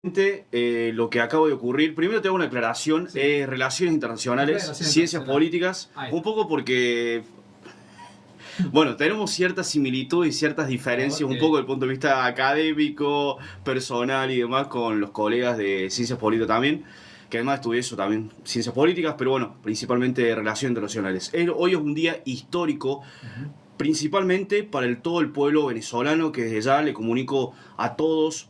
Lo que acabo de ocurrir, primero te hago una aclaración, Sí, relaciones internacionales, relación ciencias internacional. políticas, Ahí un está. poco porque, bueno, tenemos ciertas similitudes y ciertas diferencias, Ok. un poco desde el punto de vista académico, personal y demás, con los colegas de ciencias políticas también, que además estudié eso también, ciencias políticas, pero bueno, principalmente relaciones internacionales. Hoy es un día histórico, Ujú. principalmente para todo el pueblo venezolano, que desde ya le comunico a todos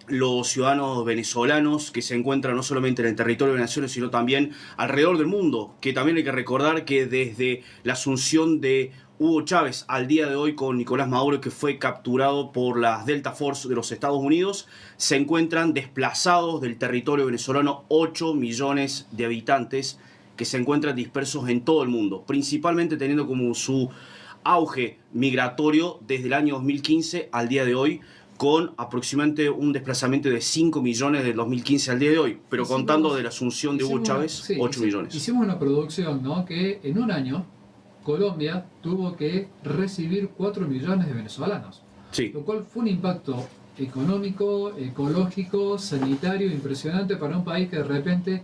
los ciudadanos venezolanos que se encuentran no solamente en el territorio de Venezuela, sino también alrededor del mundo, que también hay que recordar que desde la asunción de Hugo Chávez al día de hoy con Nicolás Maduro, que fue capturado por las Delta Force de los Estados Unidos, se encuentran desplazados del territorio venezolano 8 millones de habitantes que se encuentran dispersos en todo el mundo, principalmente teniendo como su auge migratorio desde el año 2015 al día de hoy, con aproximadamente un desplazamiento de 5 millones del 2015 al día de hoy, pero contando de Hicimos, la asunción de Hugo Chávez, sí, 8 millones. hicimos una producción, ¿no? Que en un año Colombia tuvo que recibir 4 millones de venezolanos, Sí, lo cual fue un impacto económico, ecológico, sanitario impresionante para un país que de repente,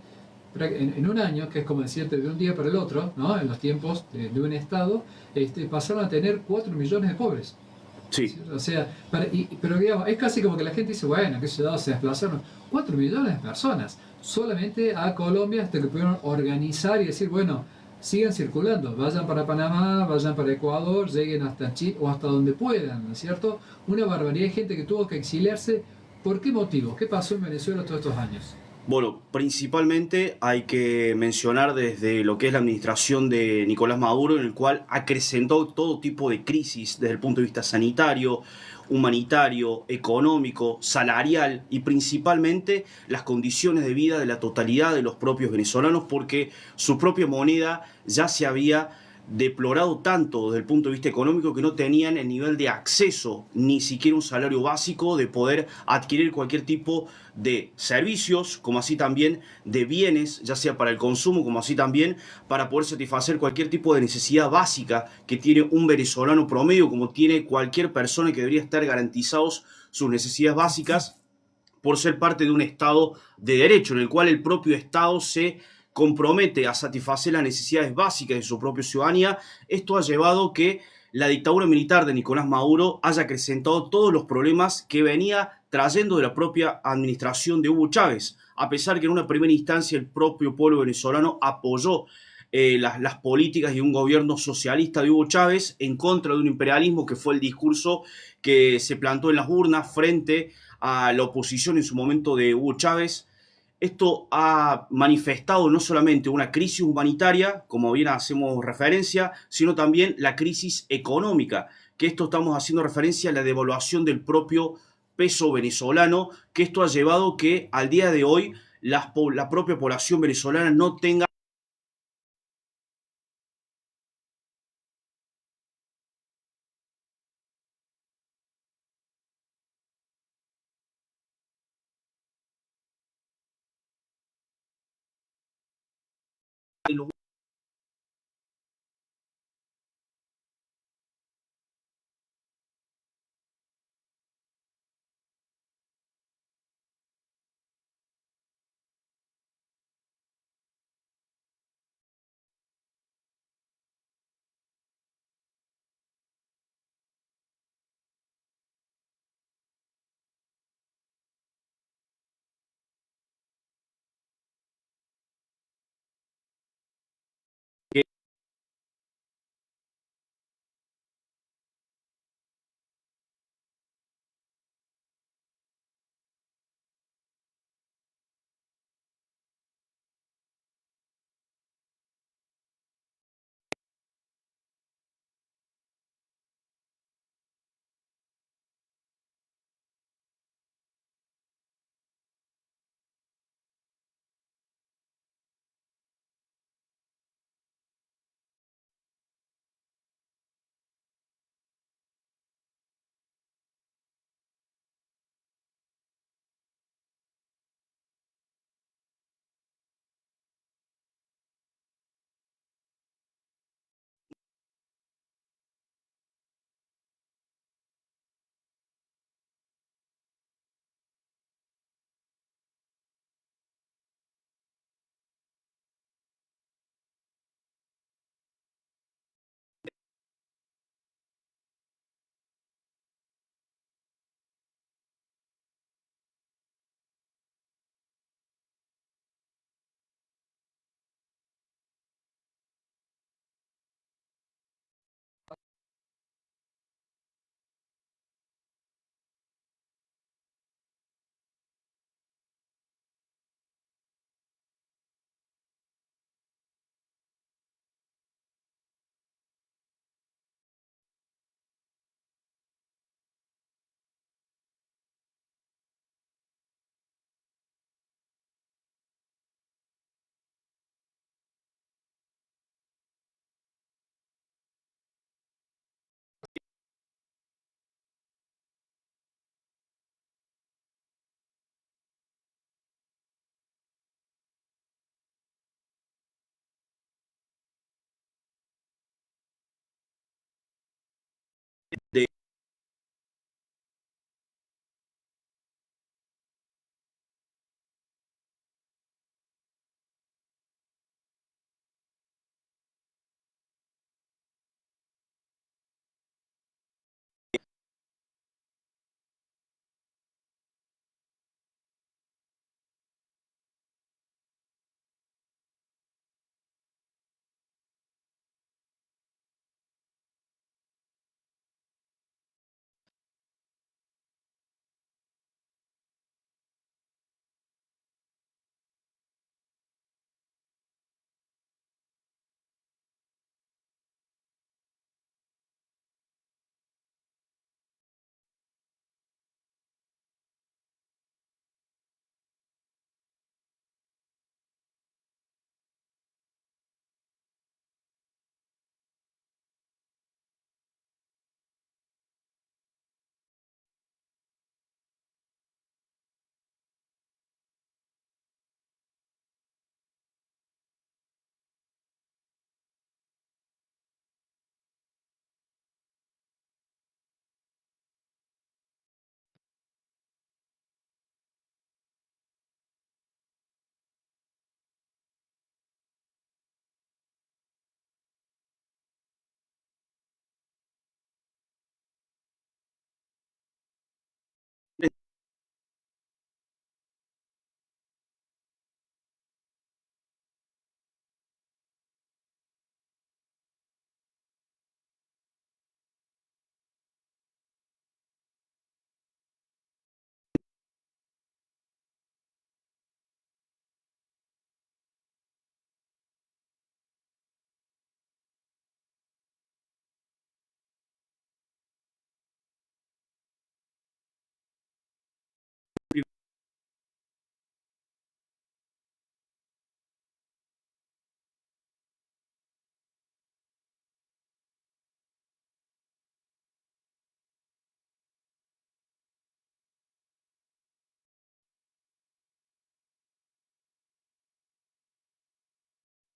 en un año, que es como decirte de un día para el otro, ¿no? En los tiempos de un Estado, pasaron a tener 4 millones de pobres. sí. ¿Cierto? O sea, pero digamos, es casi como que la gente dice, bueno, qué ciudad se desplazaron 4 millones de personas solamente a Colombia hasta que pudieron organizar y decir, bueno, sigan circulando, vayan para Panamá, vayan para Ecuador, lleguen hasta Chile o hasta donde puedan, ¿no es cierto? Una barbaridad de gente que tuvo que exiliarse. ¿Por qué motivo? ¿Qué pasó en Venezuela todos estos años? Bueno, principalmente hay que mencionar desde lo que es la administración de Nicolás Maduro, en el cual acrecentó todo tipo de crisis desde el punto de vista sanitario, humanitario, económico, salarial y principalmente las condiciones de vida de la totalidad de los propios venezolanos, porque su propia moneda ya se había deplorado tanto desde el punto de vista económico que no tenían el nivel de acceso, ni siquiera un salario básico, de poder adquirir cualquier tipo de servicios, como así también de bienes, ya sea para el consumo, como así también para poder satisfacer cualquier tipo de necesidad básica que tiene un venezolano promedio, como tiene cualquier persona que debería estar garantizados sus necesidades básicas por ser parte de un Estado de derecho, en el cual el propio Estado se compromete a satisfacer las necesidades básicas de su propia ciudadanía. Esto ha llevado que la dictadura militar de Nicolás Maduro haya acrecentado todos los problemas que venía trayendo de la propia administración de Hugo Chávez, a pesar que en una primera instancia el propio pueblo venezolano apoyó las políticas y un gobierno socialista de Hugo Chávez en contra de un imperialismo, que fue el discurso que se plantó en las urnas frente a la oposición en su momento de Hugo Chávez. Esto ha manifestado no solamente una crisis humanitaria, como bien hacemos referencia, sino también la crisis económica, que esto estamos haciendo referencia a la devaluación del propio peso venezolano, que esto ha llevado que al día de hoy la propia población venezolana no tenga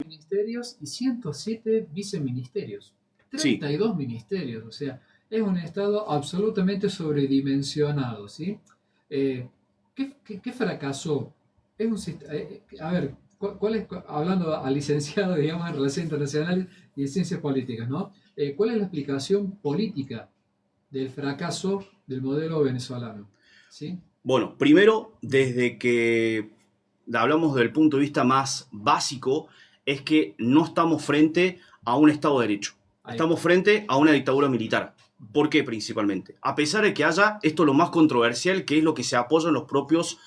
ministerios y 107 viceministerios. Sí. 32 ministerios, o sea, es un Estado absolutamente sobredimensionado, ¿sí? ¿Qué fracasó? Es un, a ver, ¿cuál es, hablando a licenciado, digamos, en Relaciones Internacionales y en Ciencias Políticas, ¿no? ¿Cuál es la explicación política del fracaso del modelo venezolano? ¿Sí? Bueno, primero, desde que hablamos del punto de vista más básico, es que no estamos frente a un Estado de Derecho. Estamos frente a una dictadura militar. ¿Por qué principalmente? A pesar de que haya, esto es lo más controversial, que es lo que se apoyan los propios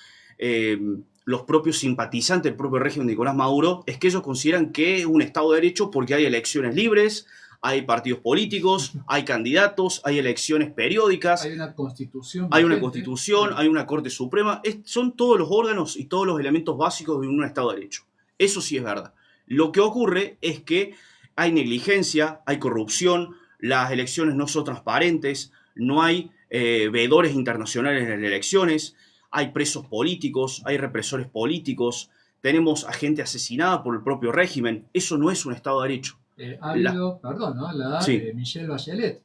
simpatizantes del propio régimen de Nicolás Maduro, es que ellos consideran que es un Estado de Derecho porque hay elecciones libres, hay partidos políticos, hay candidatos, hay elecciones periódicas. Hay una constitución. Hay una constitución, hay una Corte Suprema. Son todos los órganos y todos los elementos básicos de un Estado de Derecho. Eso sí es verdad. Lo que ocurre es que hay negligencia, hay corrupción, las elecciones no son transparentes, no hay veedores internacionales en las elecciones, hay presos políticos, hay represores políticos, tenemos a gente asesinada por el propio régimen. Eso no es un Estado de Derecho. Ha habido, perdón, ¿no? Sí. Michelle Bachelet,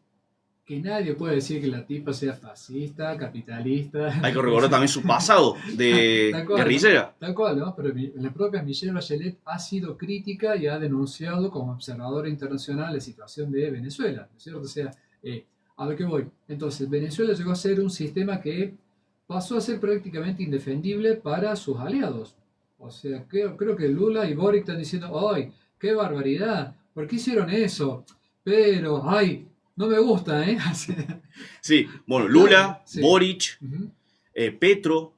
que nadie puede decir que la tipa sea fascista, capitalista. Hay que recordar también su pasado de guerrillera. Tal cual, ¿no? Pero la propia Michelle Bachelet ha sido crítica y ha denunciado como observadora internacional la situación de Venezuela, ¿no es cierto? O sea, a lo que voy. Entonces, Venezuela llegó a ser un sistema que pasó a ser prácticamente indefendible para sus aliados. O sea, creo que Lula y Boric están diciendo, ¡ay, qué barbaridad! ¿Por qué hicieron eso? Pero, ¡ay! No me gusta, ¿eh? Sí, bueno, Lula, sí. Boric, Petro,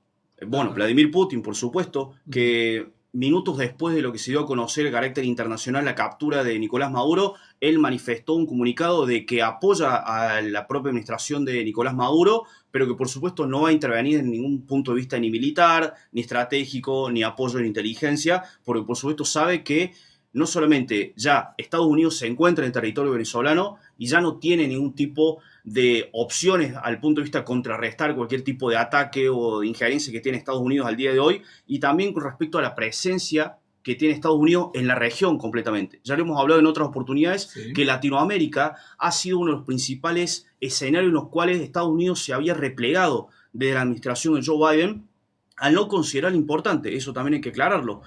bueno, Vladimir Putin, por supuesto, que minutos después de lo que se dio a conocer el carácter internacional, la captura de Nicolás Maduro, él manifestó un comunicado de que apoya a la propia administración de Nicolás Maduro, pero que por supuesto no va a intervenir en ningún punto de vista ni militar, ni estratégico, ni apoyo en inteligencia, porque por supuesto sabe que no solamente ya Estados Unidos se encuentra en territorio venezolano y ya no tiene ningún tipo de opciones al punto de vista de contrarrestar cualquier tipo de ataque o de injerencia que tiene Estados Unidos al día de hoy, y también con respecto a la presencia que tiene Estados Unidos en la región completamente. Ya lo hemos hablado en otras oportunidades, sí, que Latinoamérica ha sido uno de los principales escenarios en los cuales Estados Unidos se había replegado desde la administración de Joe Biden al no considerar importante. Eso también hay que aclararlo.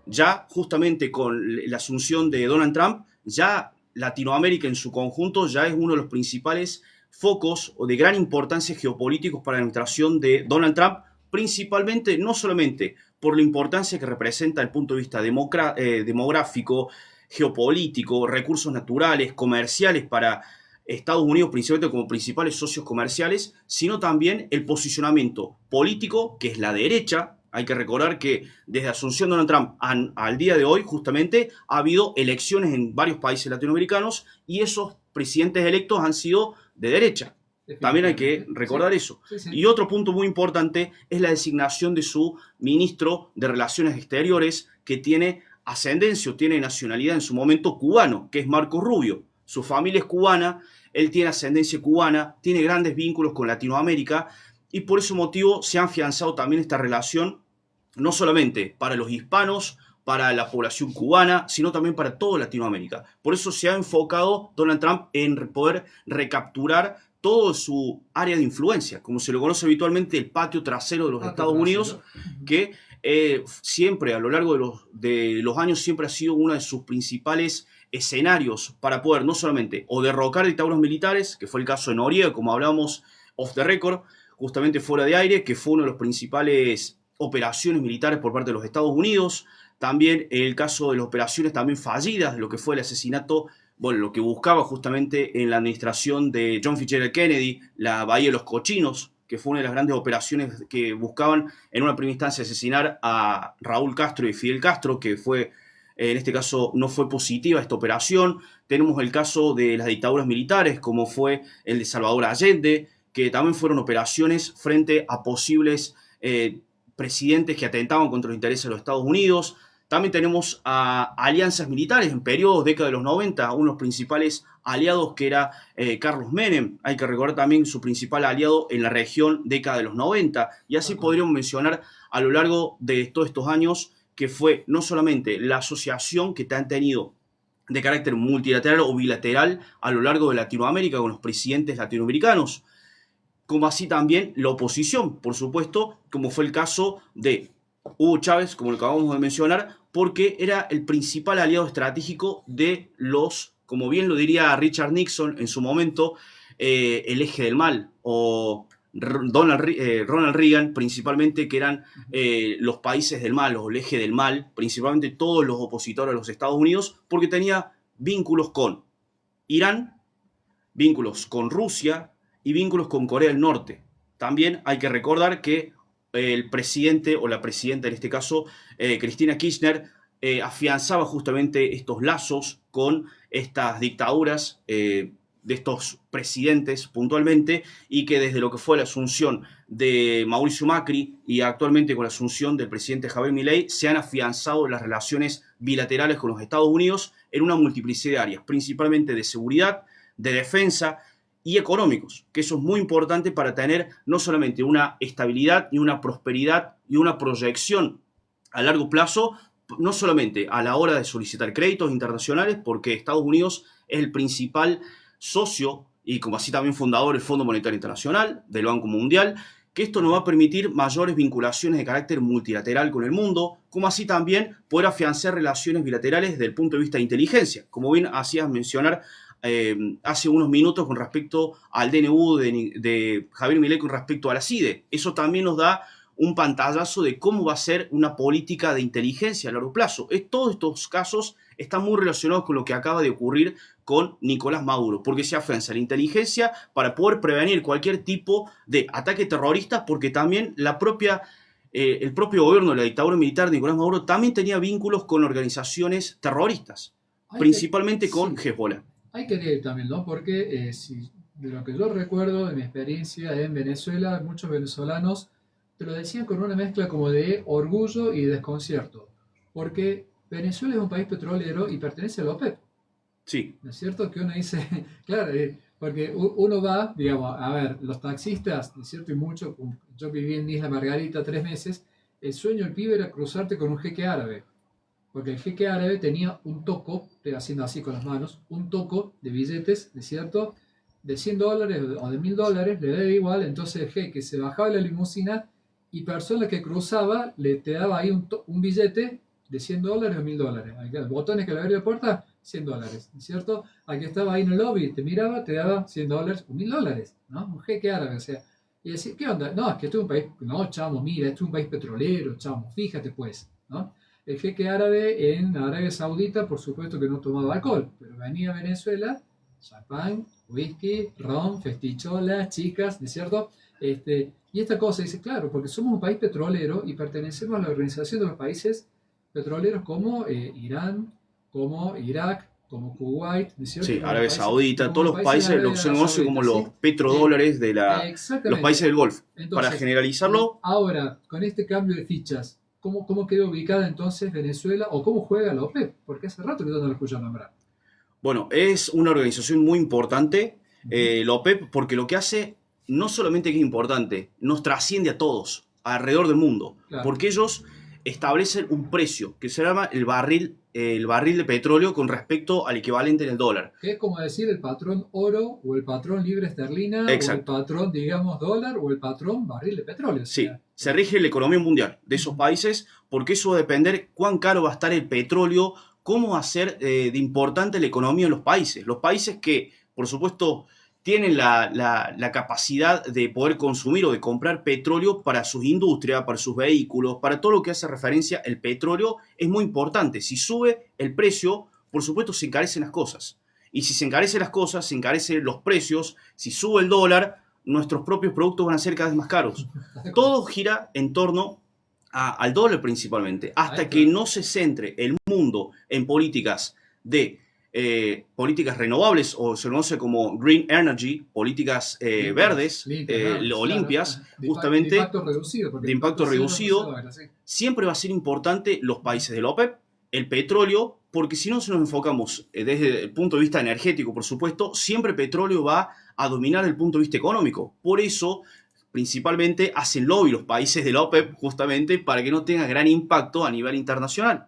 Ya justamente con la asunción de Donald Trump, ya Latinoamérica en su conjunto ya es uno de los principales focos o de gran importancia geopolíticos para la administración de Donald Trump, principalmente, no solamente por la importancia que representa desde el punto de vista demográfico, geopolítico, recursos naturales, comerciales para Estados Unidos, principalmente como principales socios comerciales, sino también el posicionamiento político, que es la derecha. Hay que recordar que desde la asunción de Donald Trump al día de hoy, justamente, ha habido elecciones en varios países latinoamericanos y esos presidentes electos han sido de derecha. También hay que recordar eso. Sí, sí. Y otro punto muy importante es la designación de su ministro de Relaciones Exteriores, que tiene ascendencia o tiene nacionalidad en su momento cubano, que es Marco Rubio. Su familia es cubana, él tiene ascendencia cubana, tiene grandes vínculos con Latinoamérica, y por ese motivo se ha afianzado también esta relación, no solamente para los hispanos, para la población cubana, sino también para toda Latinoamérica. Por eso se ha enfocado Donald Trump en poder recapturar todo su área de influencia, como se lo conoce habitualmente, el patio trasero de los Estados Unidos, que siempre a lo largo de los años siempre ha sido uno de sus principales escenarios para poder no solamente o derrocar dictaduras militares, que fue el caso de Noriega, como hablábamos off the record, justamente fuera de aire, que fue una de las principales operaciones militares por parte de los Estados Unidos. También el caso de las operaciones también fallidas, lo que fue el asesinato, bueno, lo que buscaba justamente en la administración de John Fitzgerald Kennedy, la Bahía de los Cochinos, que fue una de las grandes operaciones que buscaban en una primera instancia asesinar a Raúl Castro y Fidel Castro, que fue, en este caso, no fue positiva esta operación. Tenemos el caso de las dictaduras militares, como fue el de Salvador Allende, que también fueron operaciones frente a posibles presidentes que atentaban contra los intereses de los Estados Unidos. También tenemos a alianzas militares en periodos, década de los 90, uno de los principales aliados que era Carlos Menem. Hay que recordar también su principal aliado en la región, década de los 90. Y así podríamos mencionar a lo largo de todos estos años que fue no solamente la asociación que han tenido de carácter multilateral o bilateral a lo largo de Latinoamérica con los presidentes latinoamericanos, como así también la oposición, por supuesto, como fue el caso de Hugo Chávez, como lo acabamos de mencionar, porque era el principal aliado estratégico de los, como bien lo diría Richard Nixon en su momento, el eje del mal, o Ronald Reagan, principalmente, que eran los países del mal, o el eje del mal, principalmente todos los opositores a los Estados Unidos, porque tenía vínculos con Irán, vínculos con Rusia y vínculos con Corea del Norte. También hay que recordar que el presidente, o la presidenta en este caso, Cristina Kirchner, afianzaba justamente estos lazos con estas dictaduras de estos presidentes puntualmente, y que desde lo que fue la asunción de Mauricio Macri y actualmente con la asunción del presidente Javier Milei se han afianzado las relaciones bilaterales con los Estados Unidos en una multiplicidad de áreas, principalmente de seguridad, de defensa y económicos, que eso es muy importante para tener no solamente una estabilidad y una prosperidad y una proyección a largo plazo, no solamente a la hora de solicitar créditos internacionales, porque Estados Unidos es el principal socio y como así también fundador del Fondo Monetario Internacional, del Banco Mundial, que esto nos va a permitir mayores vinculaciones de carácter multilateral con el mundo, como así también poder afianzar relaciones bilaterales desde el punto de vista de inteligencia, como bien hacías mencionar hace unos minutos con respecto al DNU de Javier Milei con respecto a la CIDE. Eso también nos da un pantallazo de cómo va a ser una política de inteligencia a largo plazo. Todos estos casos están muy relacionados con lo que acaba de ocurrir con Nicolás Maduro, porque se afianza la inteligencia para poder prevenir cualquier tipo de ataque terrorista, porque también el propio gobierno de la dictadura militar de Nicolás Maduro también tenía vínculos con organizaciones terroristas, principalmente con Hezbollah. Hay que leer también, ¿no? Porque de lo que yo recuerdo de mi experiencia en Venezuela, muchos venezolanos te lo decían con una mezcla como de orgullo y desconcierto, porque Venezuela es un país petrolero y pertenece a la OPEP. Sí. ¿No es cierto? Que uno dice, claro, porque uno va, digamos, a ver, los taxistas, ¿no es cierto? Y mucho, yo viví en Isla Margarita 3 meses, el sueño del pibe era cruzarte con un jeque árabe, porque el jeque árabe tenía un toco, haciendo así con las manos, un toco de billetes, ¿no es cierto? De $100 o de $1000, le daba igual, entonces el jeque se bajaba de la limusina y persona que cruzaba te daba ahí un billete de $100 o $1000. Botones que le abría la puerta, $100, ¿no es cierto? Aquí estaba ahí en el lobby, te miraba, te daba $100 o $1000, ¿no? Un jeque árabe, o sea. Y decía, ¿qué onda? No, es que esto es un país, no, chamo, mira, esto es un país petrolero, chamo, fíjate pues, ¿no? El jeque árabe en Arabia Saudita, por supuesto que no tomaba alcohol, pero venía a Venezuela, champán, whisky, ron, festichola, chicas, ¿no es cierto? Y esta cosa dice, claro, porque somos un país petrolero y pertenecemos a la Organización de los Países Petroleros como Irán, como Irak, como Kuwait, ¿no es cierto? Sí, Arabia Saudita, todos los países, lo que se conoce como los petrodólares de los países del Golfo. Entonces, para generalizarlo. Ahora, con este cambio de fichas, ¿cómo queda ubicada entonces Venezuela o cómo juega la OPEP? Porque hace rato que yo no la escucho nombrar. Bueno, es una organización muy importante, la OPEP, porque lo que hace no solamente que es importante, nos trasciende a todos, alrededor del mundo, claro. Porque ellos establecen un precio que se llama el barril de petróleo con respecto al equivalente en el dólar. Que es como decir el patrón oro o el patrón libra esterlina. Exacto. O el patrón, digamos, dólar o el patrón barril de petróleo. Sí, se rige la economía mundial de esos países porque eso va a depender cuán caro va a estar el petróleo, cómo va a ser de importante la economía de los países. Los países que, por supuesto, tienen la capacidad de poder consumir o de comprar petróleo para sus industrias, para sus vehículos, para todo lo que hace referencia al petróleo, es muy importante. Si sube el precio, por supuesto se encarecen las cosas. Y si se encarecen las cosas, se encarecen los precios. Si sube el dólar, nuestros propios productos van a ser cada vez más caros. Todo gira en torno al dólar principalmente, hasta que no se centre el mundo en políticas políticas renovables, o se conoce como green energy, políticas verdes o limpias, justamente de impacto reducido, siempre va a ser importante los países de la OPEP, el petróleo, porque si no nos enfocamos desde el punto de vista energético, por supuesto, siempre el petróleo va a dominar el punto de vista económico. Por eso, principalmente hacen lobby los países de la OPEP justamente para que no tenga gran impacto a nivel internacional.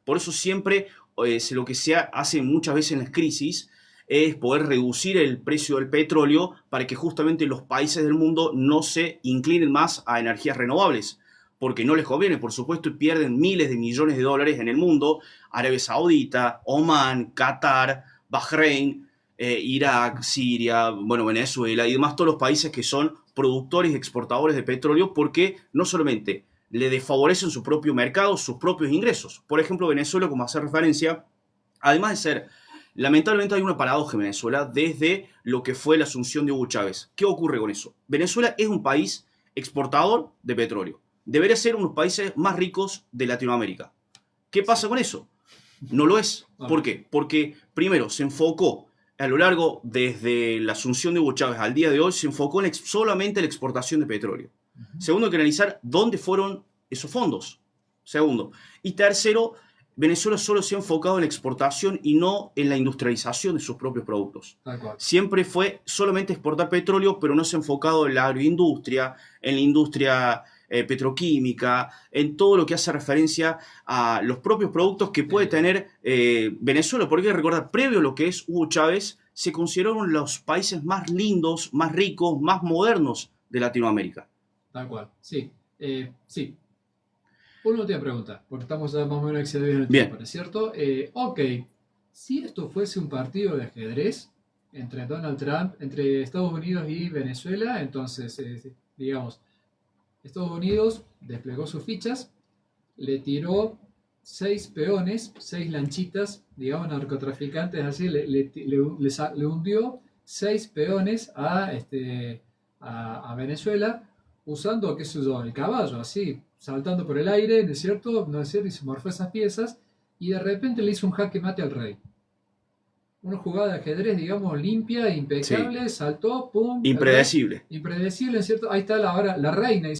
Por eso siempre lo que se hace muchas veces en las crisis es poder reducir el precio del petróleo para que justamente los países del mundo no se inclinen más a energías renovables, porque no les conviene, por supuesto, y pierden miles de millones de dólares en el mundo. Arabia Saudita, Omán, Qatar, Bahrein, Irak, Siria, bueno, Venezuela y demás, todos los países que son productores y exportadores de petróleo, porque no solamente le desfavorecen su propio mercado, sus propios ingresos. Por ejemplo, Venezuela, como hace referencia, además de ser, lamentablemente hay una paradoja en Venezuela desde lo que fue la asunción de Hugo Chávez. ¿Qué ocurre con eso? Venezuela es un país exportador de petróleo. Debería ser uno de los países más ricos de Latinoamérica. ¿Qué pasa con eso? No lo es. ¿Por qué? Porque primero se enfocó a lo largo, desde la asunción de Hugo Chávez al día de hoy, se enfocó solamente en la exportación de petróleo. Segundo, hay que analizar dónde fueron esos fondos. Segundo. Y tercero, Venezuela solo se ha enfocado en la exportación y no en la industrialización de sus propios productos. Siempre fue solamente exportar petróleo, pero no se ha enfocado en la agroindustria, en la industria petroquímica, en todo lo que hace referencia a los propios productos que puede tener Venezuela. Porque hay que recordar, previo a lo que es Hugo Chávez, se consideraron los países más lindos, más ricos, más modernos de Latinoamérica. Tal cual, sí. Sí. Una última pregunta, porque estamos ya más o menos excedidos en el tiempo, ¿no es cierto? Ok, si esto fuese un partido de ajedrez entre Donald Trump, entre Estados Unidos y Venezuela, entonces, digamos, Estados Unidos desplegó sus fichas, le tiró 6 peones, 6 lanchitas, digamos, narcotraficantes, así, le hundió 6 peones a Venezuela, usando, qué sé yo, el caballo, así, saltando por el aire, ¿no es cierto? ¿No es cierto? Y se morfó esas piezas, y de repente le hizo un jaque mate al rey. Una jugada de ajedrez, digamos, limpia, impecable, sí. Saltó, pum. Impredecible. Impredecible, ¿no es cierto? Ahí está ahora la reina.